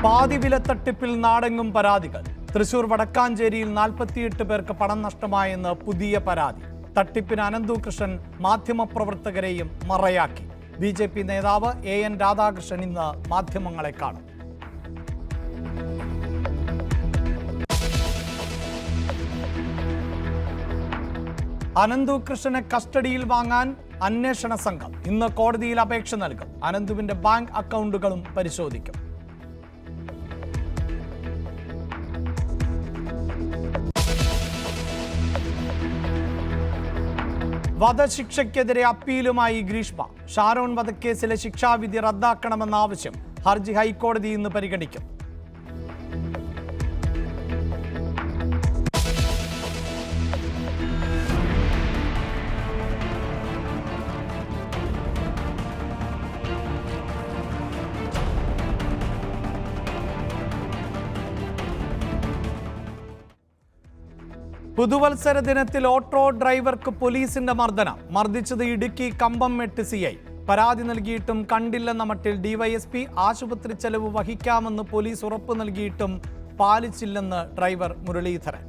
പാതി വില തട്ടിപ്പിൽ നാടെങ്ങും പരാതികൾ. തൃശൂർ വടക്കാഞ്ചേരിയിൽ 48 പേർക്ക് പണം നഷ്ടമായെന്ന് പുതിയ പരാതി. തട്ടിപ്പിന് അനന്തകൃഷ്ണൻ മാധ്യമപ്രവർത്തകരെയും മറയാക്കി. BJP നേതാവ് AN രാധാകൃഷ്ണൻ ഇന്ന് മാധ്യമങ്ങളെ കാണും. അനന്തകൃഷ്ണനെ കസ്റ്റഡിയിൽ വാങ്ങാൻ അന്വേഷണ സംഘം ഇന്ന് കോടതിയിൽ അപേക്ഷ നൽകും. അനന്തുവിന്റെ ബാങ്ക് അക്കൗണ്ടുകളും പരിശോധിക്കും. വധശിക്ഷയ്ക്കെതിരെ അപ്പീലുമായി ഗ്രീഷ്മ. ഷാരോൺ വധക്കേസിലെ ശിക്ഷാവിധി റദ്ദാക്കണമെന്ന ആവശ്യം ഹർജി ഹൈക്കോടതി ഇന്ന് പരിഗണിക്കും. പുതുവത്സര ദിനത്തിൽ ഓട്ടോ ഡ്രൈവർക്ക് പോലീസിന്റെ മർദ്ദനം. മർദ്ദിച്ചത് ഇടുക്കി കമ്പംമെട്ട് CI. പരാതി നൽകിയിട്ടും കണ്ടില്ലെന്ന മട്ടിൽ DYSP. ആശുപത്രി ചെലവ് വഹിക്കാമെന്ന് പോലീസ് ഉറപ്പ് നൽകിയിട്ടും പാലിച്ചില്ലെന്ന് ഡ്രൈവർ മുരളീധരൻ.